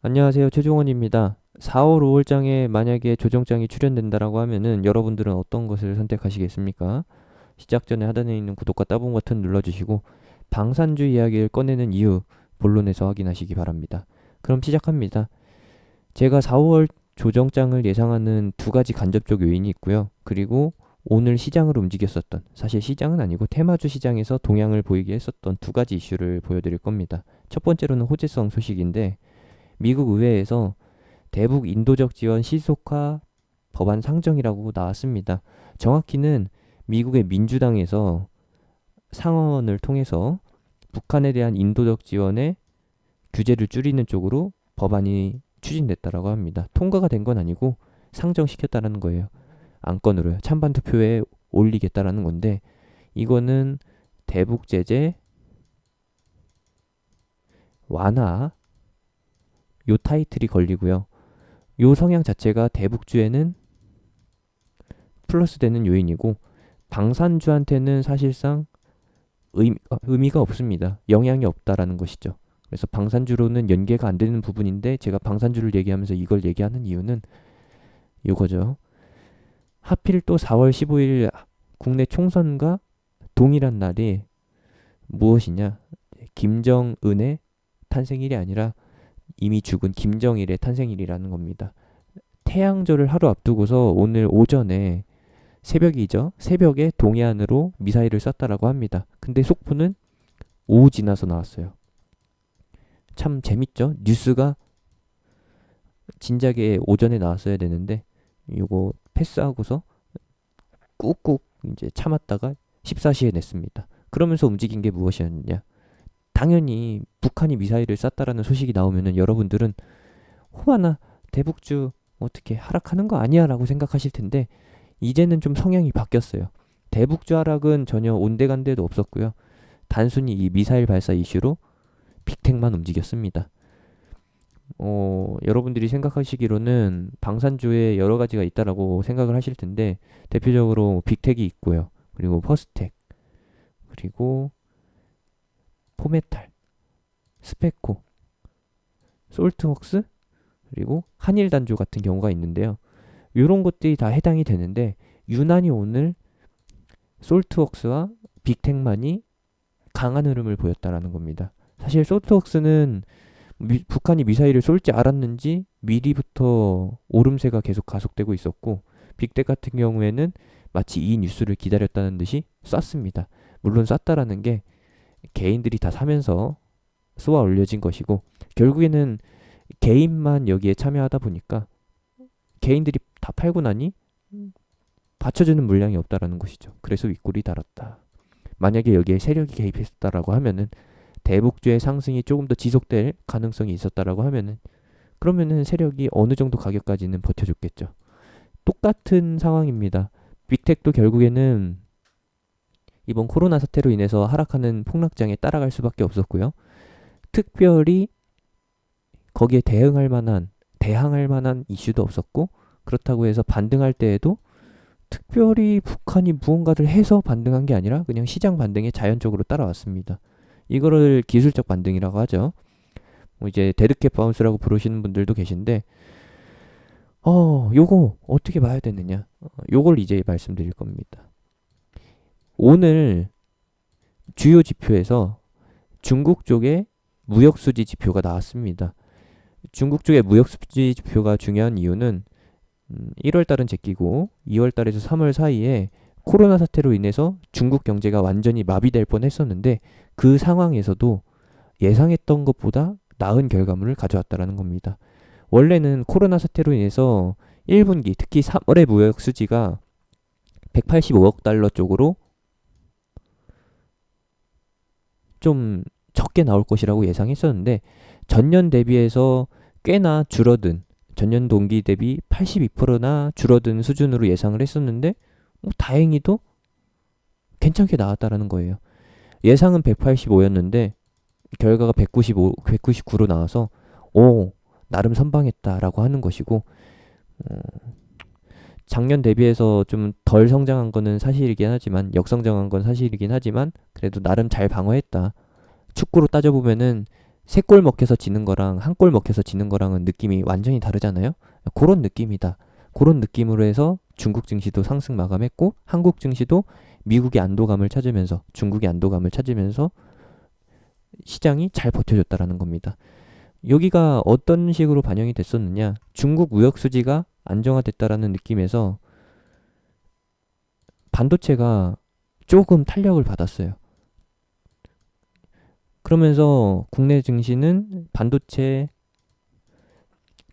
안녕하세요. 최종원입니다. 4월 5월장에 만약에 조정장이 출연된다라고 하면은 여러분들은 어떤 것을 선택하시겠습니까? 시작 전에 하단에 있는 구독과 따봉 버튼 눌러주시고 방산주 이야기를 꺼내는 이유 본론에서 확인하시기 바랍니다. 그럼 시작합니다. 제가 4월 조정장을 예상하는 두 가지 간접적 요인이 있고요. 그리고 오늘 시장을 움직였었던, 사실 시장은 아니고 테마주 시장에서 동향을 보이게 했었던 두 가지 이슈를 보여드릴 겁니다. 첫 번째로는 호재성 소식인데 미국 의회에서 대북 인도적 지원 시속화 법안 상정이라고 나왔습니다. 정확히는 미국의 민주당에서 상원을 통해서 북한에 대한 인도적 지원의 규제를 줄이는 쪽으로 법안이 추진됐다라고 합니다. 통과가 된 건 아니고 상정시켰다라는 거예요. 안건으로요. 찬반 투표에 올리겠다라는 건데 이거는 대북 제재 완화 요 타이틀이 걸리고요. 요 성향 자체가 대북주에는 플러스 되는 요인이고 방산주한테는 사실상 의미가 없습니다. 영향이 없다라는 것이죠. 그래서 방산주로는 연계가 안 되는 부분인데 제가 방산주를 얘기하면서 이걸 얘기하는 이유는 이거죠. 하필 또 4월 15일 국내 총선과 동일한 날이 무엇이냐? 김정은의 탄생일이 아니라 이미 죽은 김정일의 탄생일이라는 겁니다. 태양절을 하루 앞두고서 오늘 오전에 새벽이죠. 새벽에 동해안으로 미사일을 쐈다라고 합니다. 근데 속보는 오후 지나서 나왔어요. 참 재밌죠? 뉴스가 진작에 오전에 나왔어야 되는데 이거 패스하고서 꾹꾹 이제 참았다가 14시에 냈습니다. 그러면서 움직인 게 무엇이었느냐? 당연히 북한이 미사일을 쐈다라는 소식이 나오면은 여러분들은 호마나 대북주 어떻게 하락하는 거 아니야 라고 생각하실 텐데 이제는 좀 성향이 바뀌었어요. 대북주 하락은 전혀 온데간데도 없었고요. 단순히 이 미사일 발사 이슈로 빅텍만 움직였습니다. 여러분들이 생각하시기로는 방산주에 여러 가지가 있다라고 생각을 하실 텐데 대표적으로 빅텍이 있고요. 그리고 퍼스텍, 그리고 포메탈, 스페코, 솔트웍스, 그리고 한일단조 같은 경우가 있는데요. 이런 것들이 다 해당이 되는데 유난히 오늘 솔트웍스와 빅텍만이 강한 흐름을 보였다라는 겁니다. 사실 솔트웍스는 북한이 미사일을 쏠지 알았는지 미리부터 오름세가 계속 가속되고 있었고 빅텍 같은 경우에는 마치 이 뉴스를 기다렸다는 듯이 쐈습니다. 물론 쐈다라는 게 개인들이 다 사면서 쏘아 올려진 것이고 결국에는 개인만 여기에 참여하다 보니까 개인들이 다 팔고 나니 받쳐주는 물량이 없다라는 것이죠. 그래서 윗골이 달았다. 만약에 여기에 세력이 개입했다라고 하면은 대북주의 상승이 조금 더 지속될 가능성이 있었다라고 하면은 그러면은 세력이 어느 정도 가격까지는 버텨줬겠죠. 똑같은 상황입니다. 빅텍도 결국에는 이번 코로나 사태로 인해서 하락하는 폭락장에 따라갈 수밖에 없었고요. 특별히 거기에 대항할 만한 이슈도 없었고 그렇다고 해서 반등할 때에도 특별히 북한이 무언가를 해서 반등한 게 아니라 그냥 시장 반등에 자연적으로 따라왔습니다. 이거를 기술적 반등이라고 하죠. 뭐 이제 데드캣 바운스라고 부르시는 분들도 계신데 요거 어떻게 봐야 되느냐? 요걸 이제 말씀드릴 겁니다. 오늘 주요 지표에서 중국 쪽의 무역수지 지표가 나왔습니다. 중국 쪽의 무역수지 지표가 중요한 이유는 1월 달은 제끼고 2월 달에서 3월 사이에 코로나 사태로 인해서 중국 경제가 완전히 마비될 뻔했었는데 그 상황에서도 예상했던 것보다 나은 결과물을 가져왔다라는 겁니다. 원래는 코로나 사태로 인해서 1분기 특히 3월의 무역 수지가 185억 달러 쪽으로 좀 적게 나올 것이라고 예상했었는데 전년 대비해서 꽤나 줄어든 전년 동기 대비 82%나 줄어든 수준으로 예상을 했었는데 다행히도 괜찮게 나왔다라는 거예요. 예상은 185였는데 결과가 199로 나와서 나름 선방했다라고 하는 것이고 작년 대비해서 좀 덜 성장한 거는 사실이긴 하지만 역성장한 건 사실이긴 하지만 그래도 나름 잘 방어했다. 축구로 따져보면은 세 골 먹혀서 지는 거랑 한 골 먹혀서 지는 거랑은 느낌이 완전히 다르잖아요. 그런 느낌이다. 그런 느낌으로 해서 중국 증시도 상승 마감했고 한국 증시도 미국의 안도감을 찾으면서 중국의 안도감을 찾으면서 시장이 잘 버텨줬다라는 겁니다. 여기가 어떤 식으로 반영이 됐었느냐? 중국 무역 수지가 안정화됐다라는 느낌에서 반도체가 조금 탄력을 받았어요. 그러면서 국내 증시는 반도체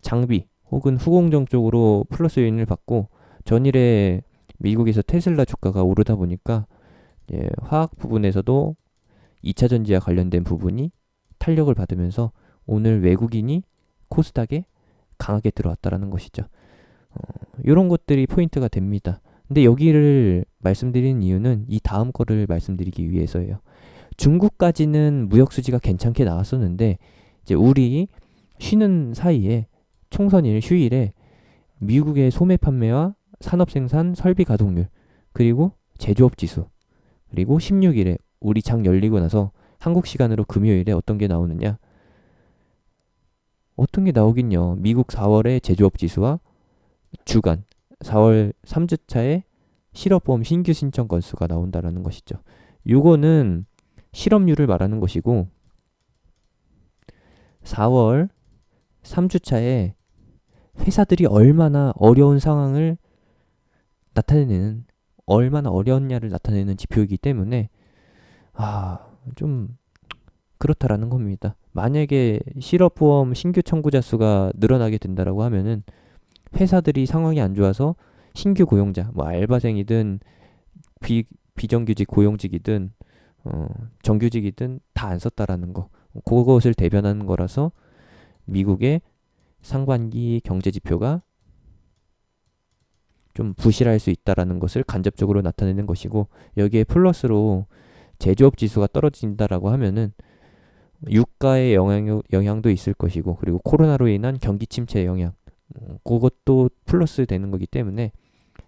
장비 혹은 후공정 쪽으로 플러스 요인을 받고 전일에 미국에서 테슬라 주가가 오르다 보니까 화학 부분에서도 2차 전지와 관련된 부분이 탄력을 받으면서 오늘 외국인이 코스닥에 강하게 들어왔다라는 것이죠. 이런 것들이 포인트가 됩니다. 근데 여기를 말씀드리는 이유는 이 다음 거를 말씀드리기 위해서예요. 중국까지는 무역 수지가 괜찮게 나왔었는데 이제 우리 쉬는 사이에 총선일 휴일에 미국의 소매 판매와 산업 생산 설비 가동률 그리고 제조업 지수 그리고 16일에 우리 장 열리고 나서 한국 시간으로 금요일에 어떤 게 나오느냐? 어떤 게 나오긴요. 미국 4월의 제조업 지수와 주간 4월 3주차에 실업보험 신규 신청 건수가 나온다라는 것이죠. 요거는 실업률을 말하는 것이고 4월 3주차에 회사들이 얼마나 어려운 상황을 나타내는 얼마나 어려웠냐를 나타내는 지표이기 때문에 좀 그렇다라는 겁니다. 만약에 실업보험 신규 청구자 수가 늘어나게 된다라고 하면은 회사들이 상황이 안 좋아서 신규 고용자, 뭐 알바생이든 비정규직 고용직이든 정규직이든 다 안 썼다라는 거. 그것을 대변하는 거라서 미국의 상반기 경제 지표가 좀 부실할 수 있다라는 것을 간접적으로 나타내는 것이고 여기에 플러스로 제조업 지수가 떨어진다라고 하면은 유가의 영향도 있을 것이고 그리고 코로나로 인한 경기 침체 영향 그것도 플러스 되는 거기 때문에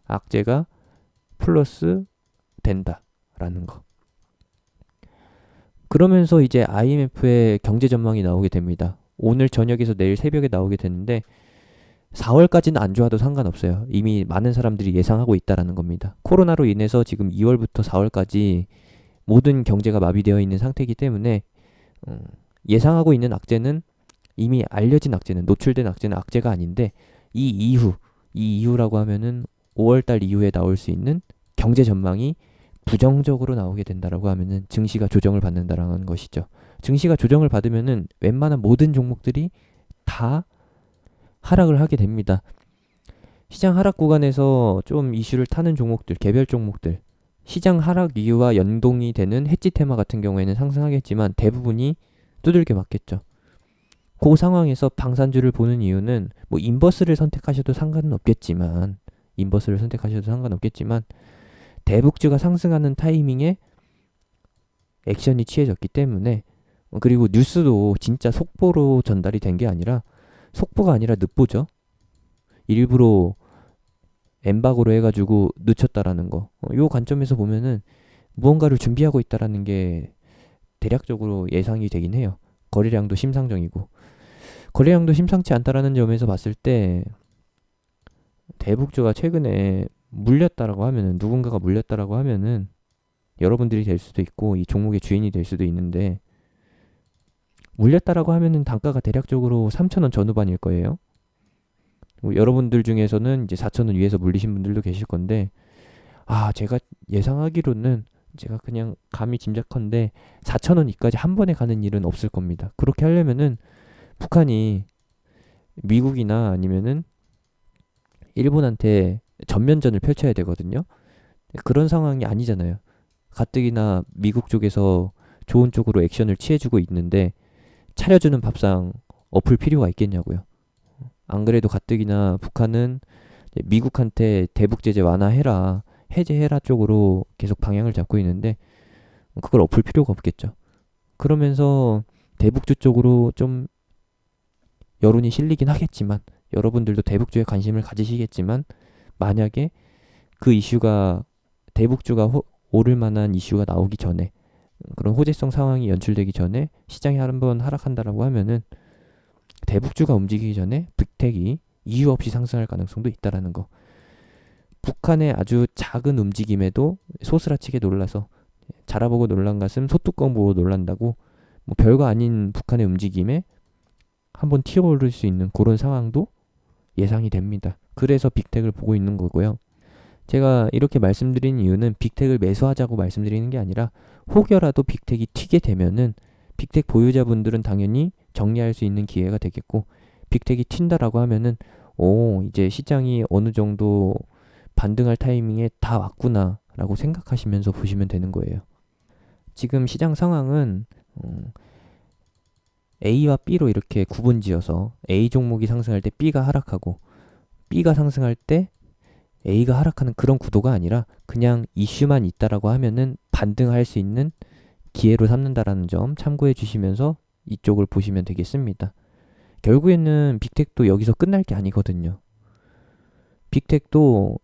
악재가 플러스 된다라는 거. 그러면서 이제 IMF의 경제 전망이 나오게 됩니다. 오늘 저녁에서 내일 새벽에 나오게 되는데 4월까지는 안 좋아도 상관없어요. 이미 많은 사람들이 예상하고 있다라는 겁니다. 코로나로 인해서 지금 2월부터 4월까지 모든 경제가 마비되어 있는 상태이기 때문에 예상하고 있는 악재는 이미 알려진 악재는 노출된 악재는 악재가 아닌데 이 이후라고 하면은 5월달 이후에 나올 수 있는 경제 전망이 부정적으로 나오게 된다라고 하면은 증시가 조정을 받는다라는 것이죠. 증시가 조정을 받으면은 웬만한 모든 종목들이 다 하락을 하게 됩니다. 시장 하락 구간에서 좀 이슈를 타는 종목들, 개별 종목들, 시장 하락 이유와 연동이 되는 해지 테마 같은 경우에는 상승하겠지만 대부분이 두들겨 맞겠죠. 그 상황에서 방산주를 보는 이유는 뭐 인버스를 선택하셔도 상관은 없겠지만 대북주가 상승하는 타이밍에 액션이 취해졌기 때문에 그리고 뉴스도 진짜 속보로 전달이 된 게 아니라 속보가 아니라 늦보죠. 일부러 엠바고로 해가지고 늦췄다라는 거. 요 관점에서 보면은 무언가를 준비하고 있다라는 게 대략적으로 예상이 되긴 해요. 거래량도 심상정이고 거래량도 심상치 않다라는 점에서 봤을 때 대북주가 최근에 물렸다라고 하면은 누군가가 물렸다라고 하면은 여러분들이 될 수도 있고 이 종목의 주인이 될 수도 있는데 물렸다라고 하면은 단가가 대략적으로 3,000원 전후반일 거예요. 여러분들 중에서는 이제 4,000원 위에서 물리신 분들도 계실 건데 제가 예상하기로는 제가 그냥 감히 짐작컨대 4,000원 이까지 한 번에 가는 일은 없을 겁니다. 그렇게 하려면은 북한이 미국이나 아니면은 일본한테 전면전을 펼쳐야 되거든요. 그런 상황이 아니잖아요. 가뜩이나 미국 쪽에서 좋은 쪽으로 액션을 취해주고 있는데 차려주는 밥상 엎을 필요가 있겠냐고요. 안 그래도 가뜩이나 북한은 미국한테 대북 제재 완화해라, 해제해라 쪽으로 계속 방향을 잡고 있는데 그걸 엎을 필요가 없겠죠. 그러면서 대북주 쪽으로 좀 여론이 실리긴 하겠지만 여러분들도 대북주에 관심을 가지시겠지만 만약에 그 이슈가 대북주가 오를 만한 이슈가 나오기 전에 그런 호재성 상황이 연출되기 전에 시장이 한번 하락한다라고 하면은 대북주가 움직이기 전에 빅텍이 이유 없이 상승할 가능성도 있다라는 거. 북한의 아주 작은 움직임에도 소스라치게 놀라서 자라보고 놀란 가슴 소뚜껑 보고 놀란다고 뭐 별거 아닌 북한의 움직임에 한번 튀어오를 수 있는 그런 상황도 예상이 됩니다. 그래서 빅텍을 보고 있는 거고요. 제가 이렇게 말씀드린 이유는 빅텍을 매수하자고 말씀드리는 게 아니라 혹여라도 빅텍이 튀게 되면은 빅텍 보유자분들은 당연히 정리할 수 있는 기회가 되겠고, 빅텍이 튄다라고 하면은 이제 시장이 어느 정도 반등할 타이밍에 다 왔구나라고 생각하시면서 보시면 되는 거예요. 지금 시장 상황은 A와 B로 이렇게 구분지어서 A 종목이 상승할 때 B가 하락하고 B가 상승할 때 A가 하락하는 그런 구도가 아니라 그냥 이슈만 있다라고 하면은 반등할 수 있는 기회로 삼는다라는 점 참고해 주시면서 이쪽을 보시면 되겠습니다. 결국에는 빅텍도 여기서 끝날 게 아니거든요. 빅텍도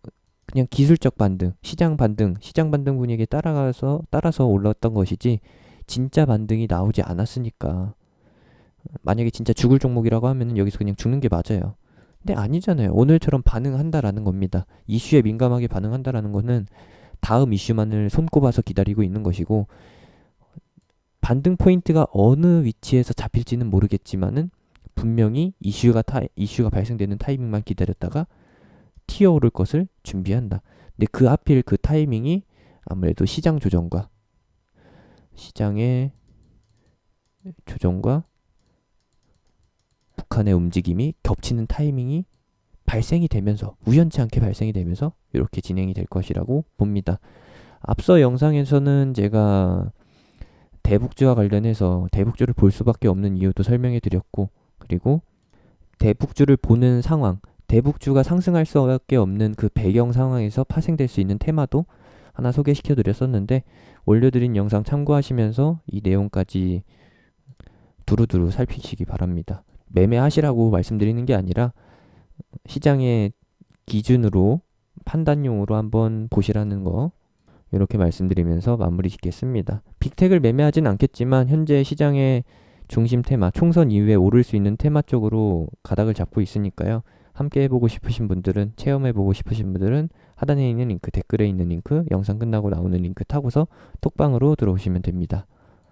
그냥 기술적 반등, 시장 반등 분위기에 따라서 올랐던 것이지 진짜 반등이 나오지 않았으니까, 만약에 진짜 죽을 종목이라고 하면 여기서 그냥 죽는 게 맞아요. 근데 아니잖아요. 오늘처럼 반응한다라는 겁니다. 이슈에 민감하게 반응한다라는 거는 다음 이슈만을 손꼽아서 기다리고 있는 것이고, 반등 포인트가 어느 위치에서 잡힐지는 모르겠지만은 분명히 이슈가 발생되는 타이밍만 기다렸다가 튀어오를 것을 준비한다. 근데 그 하필 그 타이밍이 아무래도 시장의 조정과 북한의 움직임이 겹치는 타이밍이 발생이 되면서, 우연치 않게 발생이 되면서 이렇게 진행이 될 것이라고 봅니다. 앞서 영상에서는 제가 대북주와 관련해서 대북주를 볼 수밖에 없는 이유도 설명해 드렸고, 그리고 대북주를 보는 상황, 대북주가 상승할 수밖에 없는 그 배경 상황에서 파생될 수 있는 테마도 하나 소개시켜 드렸었는데, 올려드린 영상 참고하시면서 이 내용까지 두루두루 살피시기 바랍니다. 매매하시라고 말씀드리는 게 아니라 시장의 기준으로 판단용으로 한번 보시라는 거, 이렇게 말씀드리면서 마무리 짓겠습니다. 빅텍을 매매하진 않겠지만 현재 시장의 중심 테마, 총선 이후에 오를 수 있는 테마 쪽으로 가닥을 잡고 있으니까요. 함께 해보고 싶으신 분들은, 체험해보고 싶으신 분들은 하단에 있는 링크, 댓글에 있는 링크, 영상 끝나고 나오는 링크 타고서 톡방으로 들어오시면 됩니다.